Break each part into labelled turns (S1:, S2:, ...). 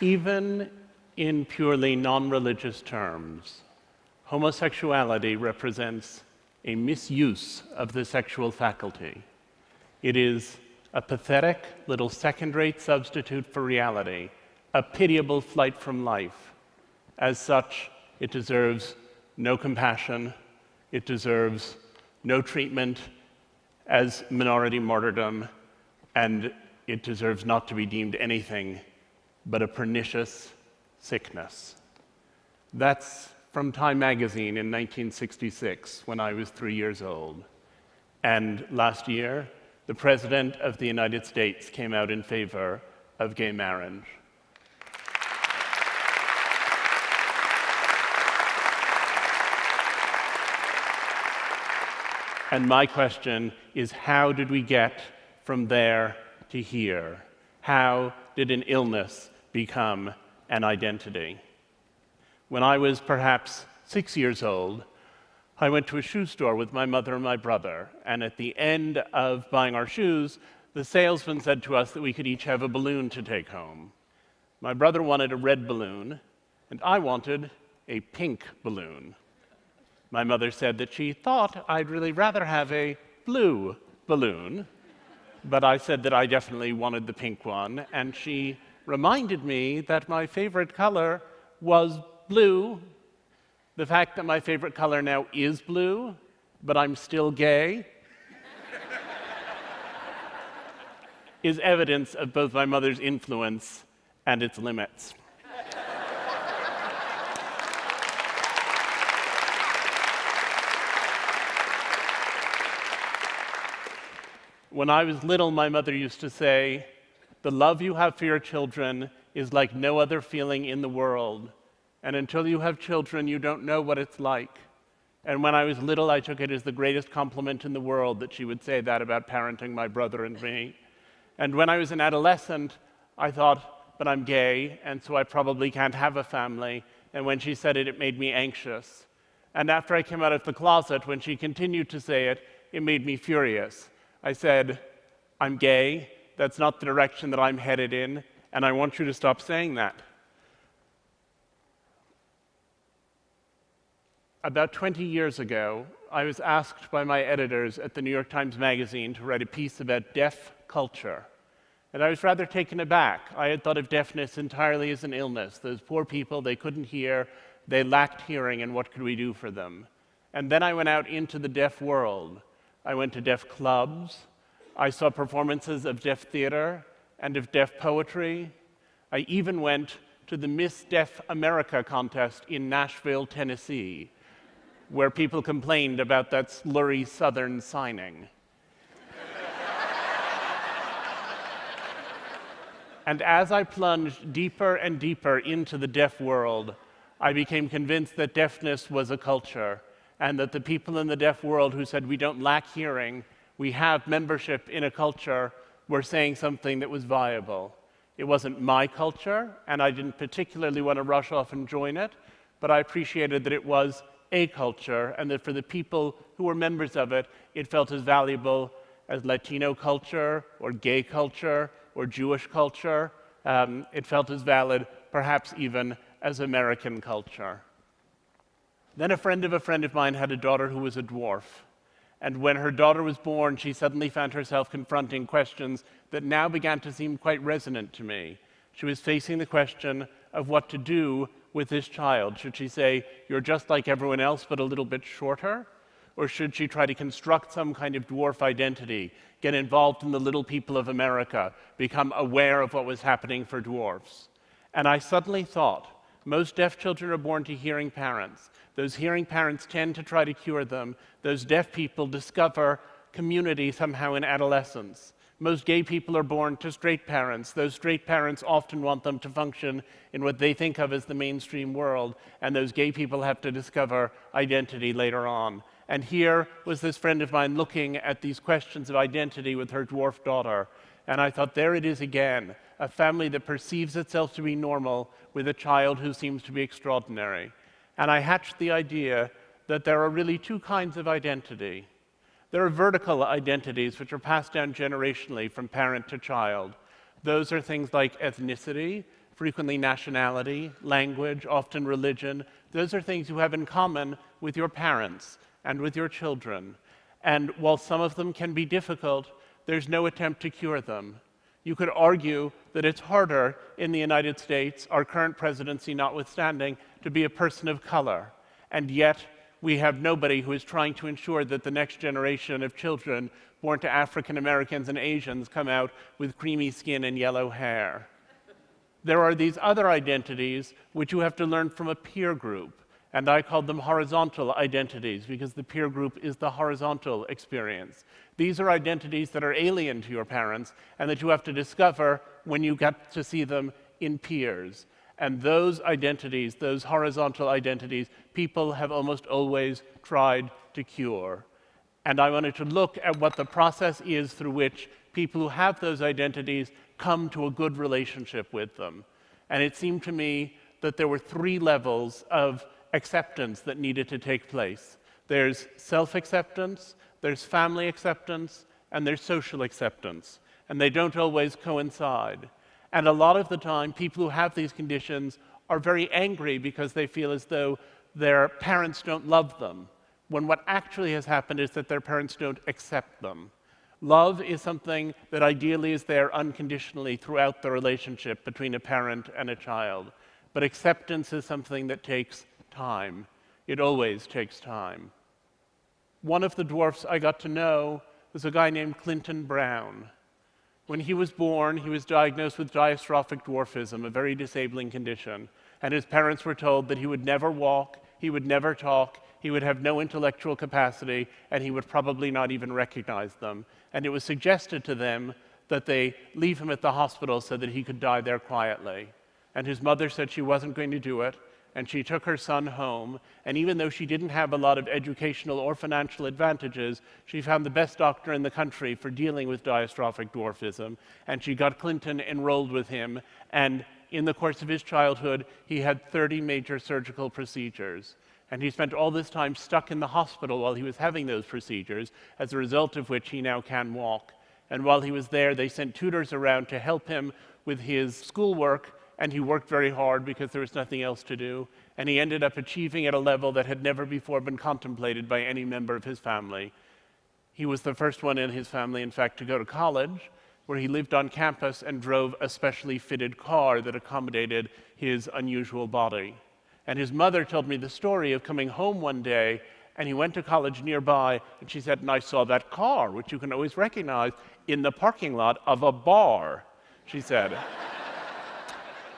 S1: Even in purely non-religious terms, homosexuality represents a misuse of the sexual faculty. It is a pathetic little second-rate substitute for reality, a pitiable flight from life. As such, it deserves no compassion, it deserves no treatment as minority martyrdom, and it deserves not to be deemed anything but a pernicious sickness. That's from Time magazine in 1966, when I was 3 years old. And last year, the President of the United States came out in favor of gay marriage. And my question is, how did we get from there to here? How did an illness become an identity? When I was perhaps 6 years old, I went to a shoe store with my mother and my brother, and at the end of buying our shoes, the salesman said to us that we could each have a balloon to take home. My brother wanted a red balloon, and I wanted a pink balloon. My mother said that she thought I'd really rather have a blue balloon, but I said that I definitely wanted the pink one, and she reminded me that my favorite color was blue. The fact that my favorite color now is blue, but I'm still gay, is evidence of both my mother's influence and its limits. When I was little, my mother used to say, "The love you have for your children is like no other feeling in the world. And until you have children, you don't know what it's like." And when I was little, I took it as the greatest compliment in the world that she would say that about parenting my brother and me. And when I was an adolescent, I thought, but I'm gay, and so I probably can't have a family. And when she said it, it made me anxious. And after I came out of the closet, when she continued to say it, it made me furious. I said, "I'm gay, that's not the direction that I'm headed in, and I want you to stop saying that." About 20 years ago, I was asked by my editors at the New York Times Magazine to write a piece about deaf culture. And I was rather taken aback. I had thought of deafness entirely as an illness. Those poor people, they couldn't hear, they lacked hearing, and what could we do for them? And then I went out into the deaf world. I went to deaf clubs. I saw performances of deaf theater and of deaf poetry. I even went to the Miss Deaf America contest in Nashville, Tennessee, where people complained about that slurry Southern signing. And as I plunged deeper and deeper into the deaf world, I became convinced that deafness was a culture, and that the people in the deaf world who said we don't lack hearing, we have membership in a culture, were saying something that was viable. It wasn't my culture, and I didn't particularly want to rush off and join it, but I appreciated that it was a culture, and that for the people who were members of it, it felt as valuable as Latino culture, or gay culture, or Jewish culture. It felt as valid, perhaps even, as American culture. Then a friend of mine had a daughter who was a dwarf. And when her daughter was born, she suddenly found herself confronting questions that now began to seem quite resonant to me. She was facing the question of what to do with this child. Should she say, "You're just like everyone else, but a little bit shorter"? Or should she try to construct some kind of dwarf identity, get involved in the little people of America, become aware of what was happening for dwarfs? And I suddenly thought, most deaf children are born to hearing parents. Those hearing parents tend to try to cure them. Those deaf people discover community somehow in adolescence. Most gay people are born to straight parents. Those straight parents often want them to function in what they think of as the mainstream world, and those gay people have to discover identity later on. And here was this friend of mine looking at these questions of identity with her dwarf daughter, and I thought, there it is again, a family that perceives itself to be normal with a child who seems to be extraordinary. And I hatched the idea that there are really two kinds of identity. There are vertical identities which are passed down generationally from parent to child. Those are things like ethnicity, frequently nationality, language, often religion. Those are things you have in common with your parents and with your children. And while some of them can be difficult, there's no attempt to cure them. You could argue that it's harder in the United States, our current presidency notwithstanding, to be a person of color. And yet, we have nobody who is trying to ensure that the next generation of children born to African Americans and Asians come out with creamy skin and yellow hair. There are these other identities which you have to learn from a peer group, and I called them horizontal identities because the peer group is the horizontal experience. These are identities that are alien to your parents and that you have to discover when you get to see them in peers. And those identities, those horizontal identities, people have almost always tried to cure. And I wanted to look at what the process is through which people who have those identities come to a good relationship with them. And it seemed to me that there were three levels of acceptance that needed to take place. There's self-acceptance, there's family acceptance, and there's social acceptance. And they don't always coincide. And a lot of the time, people who have these conditions are very angry because they feel as though their parents don't love them, when what actually has happened is that their parents don't accept them. Love is something that ideally is there unconditionally throughout the relationship between a parent and a child. But acceptance is something that takes time. It always takes time. One of the dwarfs I got to know was a guy named Clinton Brown. When he was born, he was diagnosed with dystrophic dwarfism, a very disabling condition. And his parents were told that he would never walk, he would never talk, he would have no intellectual capacity, and he would probably not even recognize them. And it was suggested to them that they leave him at the hospital so that he could die there quietly. And his mother said she wasn't going to do it, and she took her son home, and even though she didn't have a lot of educational or financial advantages, she found the best doctor in the country for dealing with dystrophic dwarfism, and she got Clinton enrolled with him, and in the course of his childhood, he had 30 major surgical procedures. And he spent all this time stuck in the hospital while he was having those procedures, as a result of which he now can walk. And while he was there, they sent tutors around to help him with his schoolwork, and he worked very hard because there was nothing else to do. And he ended up achieving at a level that had never before been contemplated by any member of his family. He was the first one in his family, in fact, to go to college, where he lived on campus and drove a specially fitted car that accommodated his unusual body. And his mother told me the story of coming home one day, and he went to college nearby, and she said, and I saw that car, which you can always recognize, in the parking lot of a bar, she said.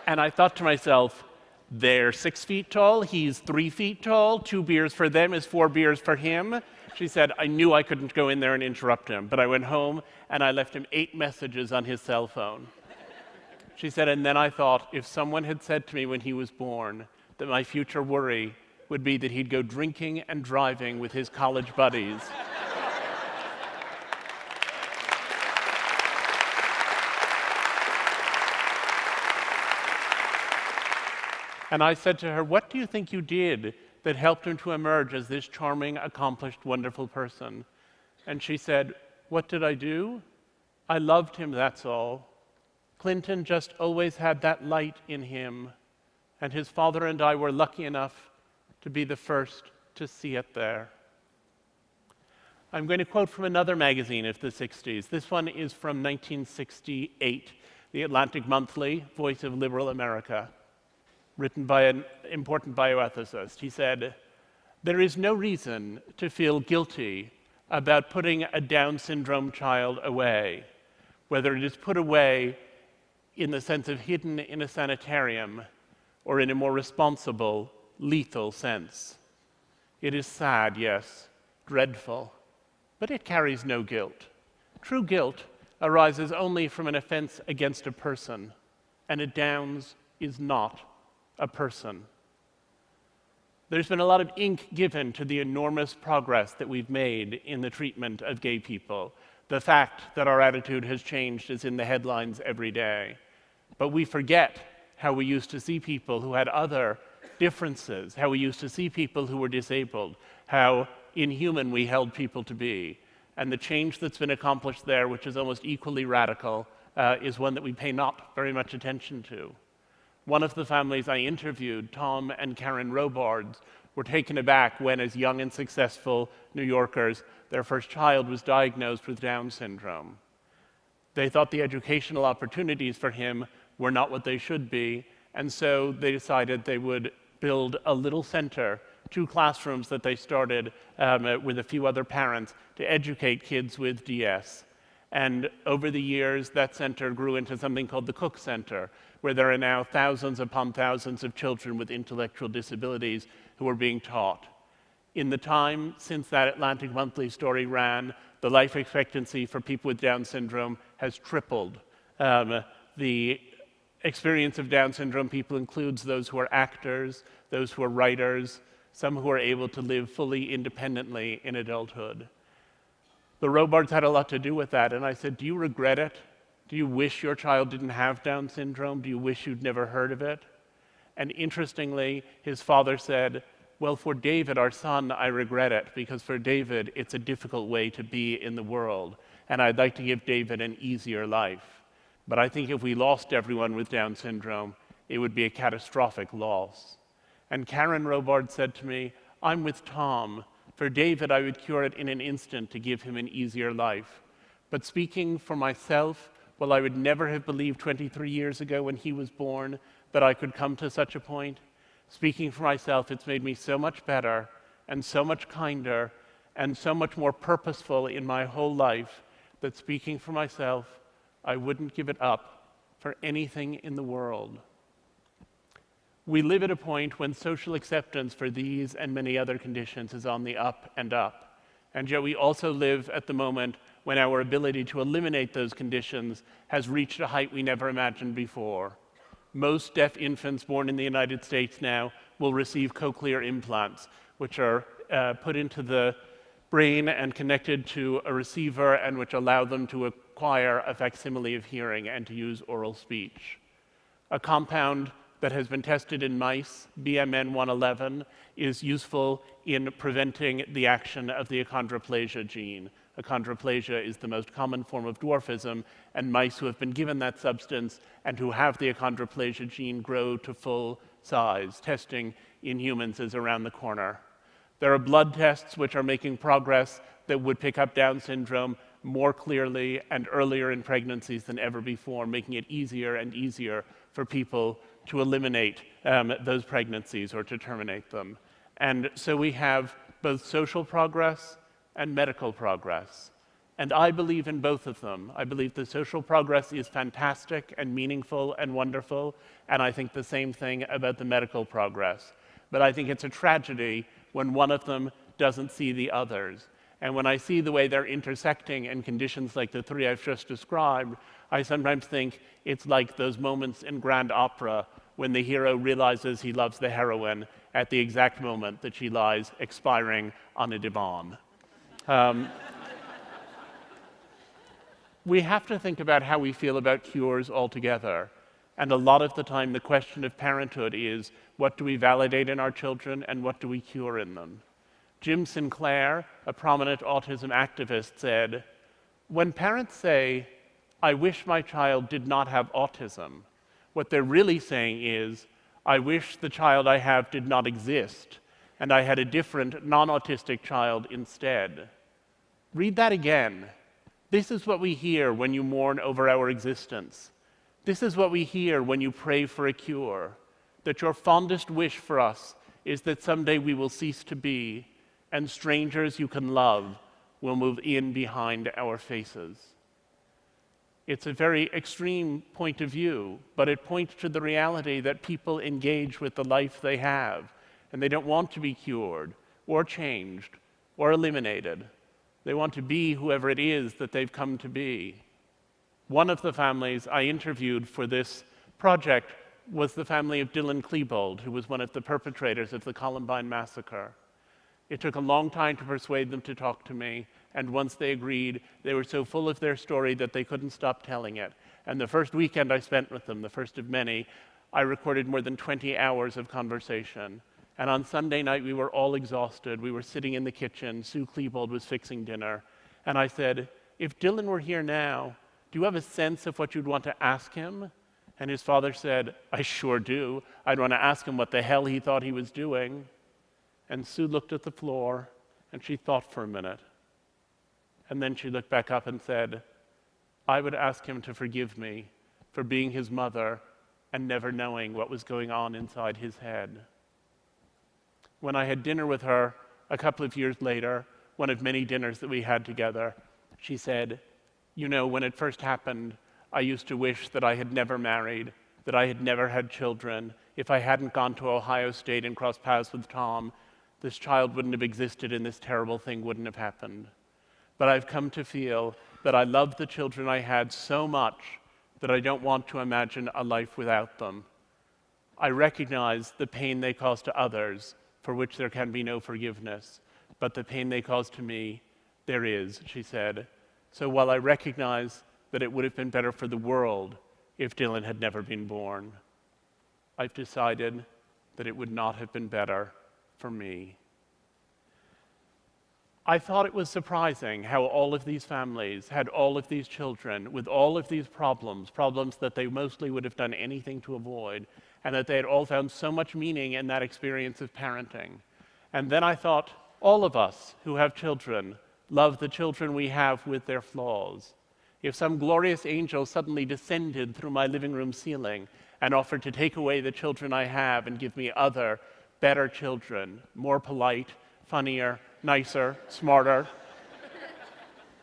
S1: And I thought to myself, they're 6 feet tall, he's 3 feet tall, 2 beers for them is 4 beers for him. She said, I knew I couldn't go in there and interrupt him, but I went home and I left him 8 messages on his cell phone. She said, and then I thought, if someone had said to me when he was born that my future worry would be that he'd go drinking and driving with his college buddies, and I said to her, what do you think you did that helped him to emerge as this charming, accomplished, wonderful person? And she said, what did I do? I loved him, that's all. Clinton just always had that light in him, and his father and I were lucky enough to be the first to see it there. I'm going to quote from another magazine of the 60s. This one is from 1968, the Atlantic Monthly, Voice of Liberal America, written by an important bioethicist. He said, there is no reason to feel guilty about putting a Down syndrome child away, whether it is put away in the sense of hidden in a sanitarium or in a more responsible, lethal sense. It is sad, yes, dreadful, but it carries no guilt. True guilt arises only from an offense against a person, and a Downs is not a person. There's been a lot of ink given to the enormous progress that we've made in the treatment of gay people. The fact that our attitude has changed is in the headlines every day. But we forget how we used to see people who had other differences, how we used to see people who were disabled, how inhuman we held people to be. And the change that's been accomplished there, which is almost equally radical, is one that we pay not very much attention to. One of the families I interviewed, Tom and Karen Robards, were taken aback when, as young and successful New Yorkers, their first child was diagnosed with Down syndrome. They thought the educational opportunities for him were not what they should be, and so they decided they would build a little center, 2 classrooms that they started with a few other parents to educate kids with DS. And over the years, that center grew into something called the Cook Center, where there are now thousands upon thousands of children with intellectual disabilities who are being taught. In the time since that Atlantic Monthly story ran, the life expectancy for people with Down syndrome has tripled. The experience of Down syndrome people includes those who are actors, those who are writers, some who are able to live fully independently in adulthood. The Robards had a lot to do with that, and I said, do you regret it? Do you wish your child didn't have Down syndrome? Do you wish you'd never heard of it? And interestingly, his father said, well, for David, our son, I regret it, because for David, it's a difficult way to be in the world, and I'd like to give David an easier life. But I think if we lost everyone with Down syndrome, it would be a catastrophic loss. And Karen Robard said to me, I'm with Tom. For David, I would cure it in an instant to give him an easier life. But speaking for myself, well, I would never have believed 23 years ago when he was born that I could come to such a point. Speaking for myself, it's made me so much better and so much kinder and so much more purposeful in my whole life that speaking for myself, I wouldn't give it up for anything in the world. We live at a point when social acceptance for these and many other conditions is on the up and up. And yet we also live at the moment when our ability to eliminate those conditions has reached a height we never imagined before. Most deaf infants born in the United States now will receive cochlear implants, which are put into the brain and connected to a receiver and which allow them to acquire a facsimile of hearing and to use oral speech. A compound that has been tested in mice, BMN 111, is useful in preventing the action of the achondroplasia gene. Achondroplasia is the most common form of dwarfism, and mice who have been given that substance and who have the achondroplasia gene grow to full size. Testing in humans is around the corner. There are blood tests which are making progress that would pick up Down syndrome more clearly and earlier in pregnancies than ever before, making it easier and easier for people to eliminate those pregnancies or to terminate them. And so we have both social progress and medical progress. And I believe in both of them. I believe the social progress is fantastic and meaningful and wonderful, and I think the same thing about the medical progress. But I think it's a tragedy when one of them doesn't see the others. And when I see the way they're intersecting in conditions like the 3 I've just described, I sometimes think it's like those moments in grand opera when the hero realizes he loves the heroine at the exact moment that she lies expiring on a divan. We have to think about how we feel about cures altogether. And a lot of the time, the question of parenthood is, what do we validate in our children and what do we cure in them? Jim Sinclair, a prominent autism activist, said, when parents say, I wish my child did not have autism, what they're really saying is, I wish the child I have did not exist, and I had a different, non-autistic child instead. Read that again. This is what we hear when you mourn over our existence. This is what we hear when you pray for a cure, that your fondest wish for us is that someday we will cease to be, and strangers you can love will move in behind our faces. It's a very extreme point of view, but it points to the reality that people engage with the life they have, and they don't want to be cured, or changed, or eliminated. They want to be whoever it is that they've come to be. One of the families I interviewed for this project was the family of Dylan Klebold, who was one of the perpetrators of the Columbine massacre. It took a long time to persuade them to talk to me, and once they agreed, they were so full of their story that they couldn't stop telling it. And the first weekend I spent with them, the first of many, I recorded more than 20 hours of conversation. And on Sunday night, we were all exhausted. We were sitting in the kitchen. Sue Klebold was fixing dinner. And I said, if Dylan were here now, do you have a sense of what you'd want to ask him? And his father said, I sure do. I'd want to ask him what the hell he thought he was doing. And Sue looked at the floor, and she thought for a minute. And then she looked back up and said, I would ask him to forgive me for being his mother and never knowing what was going on inside his head. When I had dinner with her a couple of years later, one of many dinners that we had together, she said, you know, when it first happened, I used to wish that I had never married, that I had never had children. If I hadn't gone to Ohio State and crossed paths with Tom, this child wouldn't have existed and this terrible thing wouldn't have happened. But I've come to feel that I love the children I had so much that I don't want to imagine a life without them. I recognize the pain they cause to others, for which there can be no forgiveness, but the pain they cause to me, there is, she said. So while I recognize that it would have been better for the world if Dylan had never been born, I've decided that it would not have been better for me. I thought it was surprising how all of these families had all of these children with all of these problems that they mostly would have done anything to avoid, and that they had all found so much meaning in that experience of parenting. And then I thought, all of us who have children love the children we have with their flaws. If some glorious angel suddenly descended through my living room ceiling and offered to take away the children I have and give me other, better children, more polite, funnier, nicer, smarter,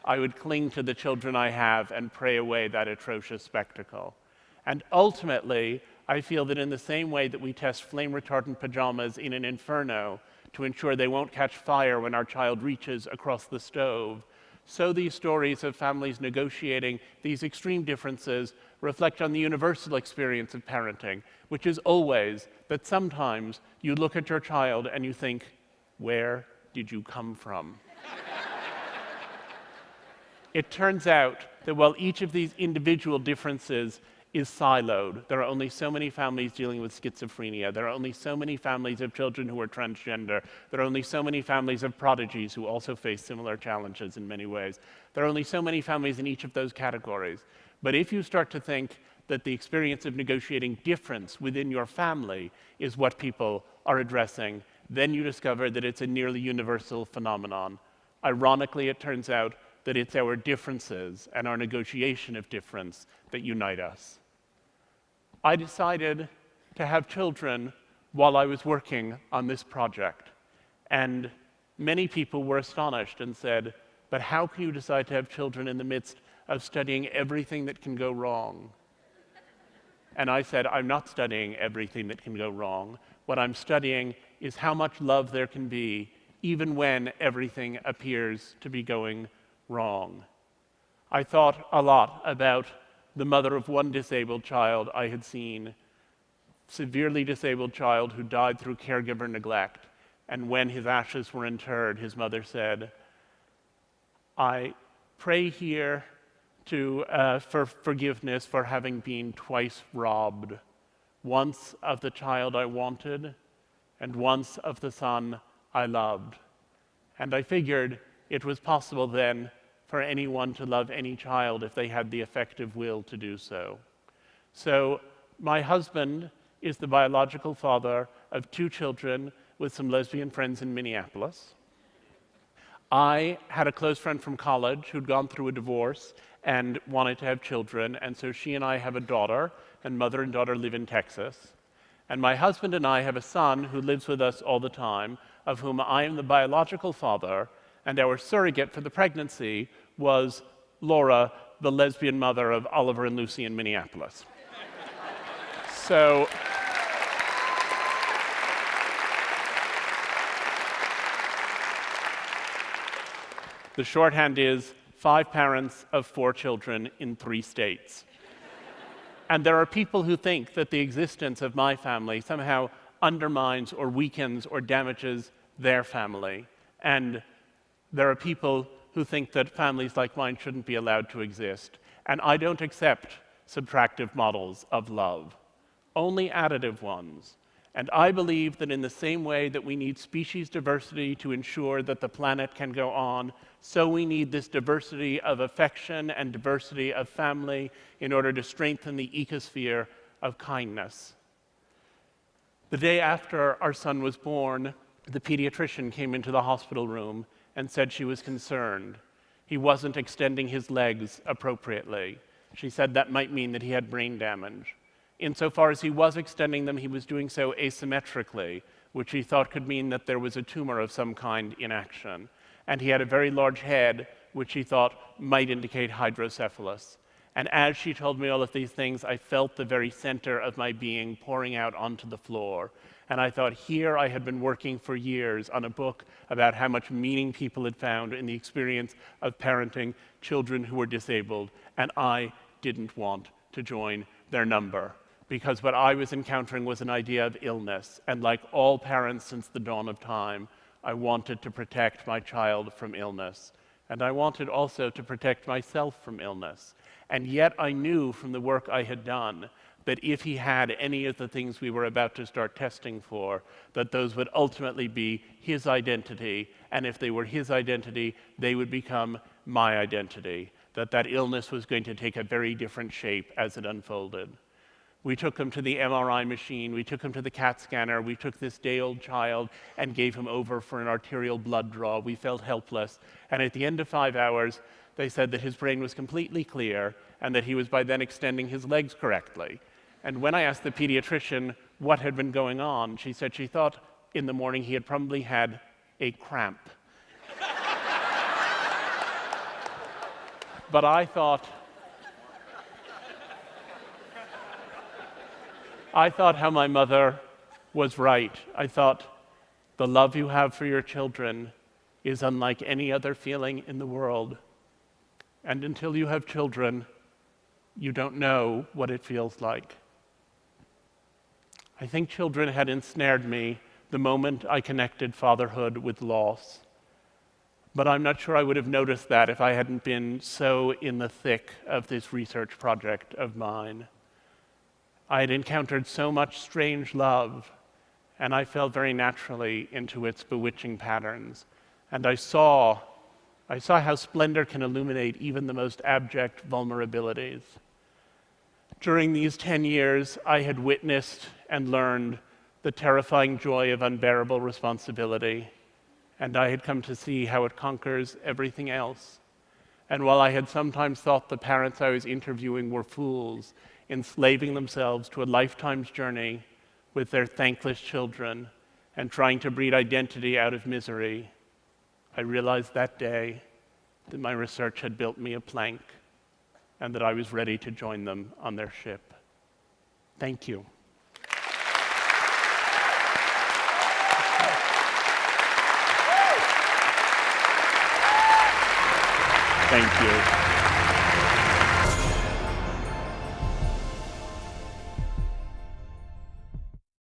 S1: I would cling to the children I have and pray away that atrocious spectacle. And ultimately, I feel that in the same way that we test flame-retardant pajamas in an inferno to ensure they won't catch fire when our child reaches across the stove, so these stories of families negotiating these extreme differences reflect on the universal experience of parenting, which is always that sometimes you look at your child and you think, where did you come from? It turns out that while each of these individual differences is siloed, there are only so many families dealing with schizophrenia, there are only so many families of children who are transgender, there are only so many families of prodigies who also face similar challenges in many ways. There are only so many families in each of those categories. But if you start to think that the experience of negotiating difference within your family is what people are addressing, then you discover that it's a nearly universal phenomenon. Ironically, it turns out that it's our differences and our negotiation of difference that unite us. I decided to have children while I was working on this project, and many people were astonished and said, but how can you decide to have children in the midst of studying everything that can go wrong? And I said, I'm not studying everything that can go wrong. What I'm studying is how much love there can be, even when everything appears to be going wrong. I thought a lot about the mother of one disabled child I had seen, severely disabled child who died through caregiver neglect. And when his ashes were interred, his mother said, I pray here for forgiveness for having been twice robbed, once of the child I wanted, and once of the son I loved. And I figured it was possible then for anyone to love any child if they had the effective will to do so. So my husband is the biological father of 2 children with some lesbian friends in Minneapolis. I had a close friend from college who'd gone through a divorce and wanted to have children, and so she and I have a daughter, and mother and daughter live in Texas. And my husband and I have a son who lives with us all the time, of whom I am the biological father, and our surrogate for the pregnancy was Laura, the lesbian mother of Oliver and Lucy in Minneapolis. So the shorthand is 5 parents of 4 children in 3 states. And there are people who think that the existence of my family somehow undermines or weakens or damages their family. And there are people who think that families like mine shouldn't be allowed to exist. And I don't accept subtractive models of love, only additive ones. And I believe that in the same way that we need species diversity to ensure that the planet can go on, so we need this diversity of affection and diversity of family in order to strengthen the ecosphere of kindness. The day after our son was born, the pediatrician came into the hospital room and said she was concerned. He wasn't extending his legs appropriately. She said that might mean that he had brain damage. Insofar as he was extending them, he was doing so asymmetrically, which he thought could mean that there was a tumor of some kind in action. And he had a very large head, which he thought might indicate hydrocephalus. And as she told me all of these things, I felt the very center of my being pouring out onto the floor. And I thought, here I had been working for years on a book about how much meaning people had found in the experience of parenting children who were disabled, and I didn't want to join their number, because what I was encountering was an idea of illness, and like all parents since the dawn of time, I wanted to protect my child from illness, and I wanted also to protect myself from illness. And yet I knew from the work I had done that if he had any of the things we were about to start testing for, that those would ultimately be his identity, and if they were his identity, they would become my identity, that illness was going to take a very different shape as it unfolded. We took him to the MRI machine, we took him to the CAT scanner, we took this day-old child and gave him over for an arterial blood draw. We felt helpless, and at the end of 5 hours, they said that his brain was completely clear and that he was by then extending his legs correctly. And when I asked the pediatrician what had been going on, she said she thought in the morning he had probably had a cramp. But I thought how my mother was right. I thought, the love you have for your children is unlike any other feeling in the world. And until you have children, you don't know what it feels like. I think children had ensnared me the moment I connected fatherhood with loss. But I'm not sure I would have noticed that if I hadn't been so in the thick of this research project of mine. I had encountered so much strange love, and I fell very naturally into its bewitching patterns. And I saw how splendor can illuminate even the most abject vulnerabilities. During these 10 years, I had witnessed and learned the terrifying joy of unbearable responsibility, and I had come to see how it conquers everything else. And while I had sometimes thought the parents I was interviewing were fools, enslaving themselves to a lifetime's journey with their thankless children and trying to breed identity out of misery, I realized that day that my research had built me a plank and that I was ready to join them on their ship. Thank you. Thank you.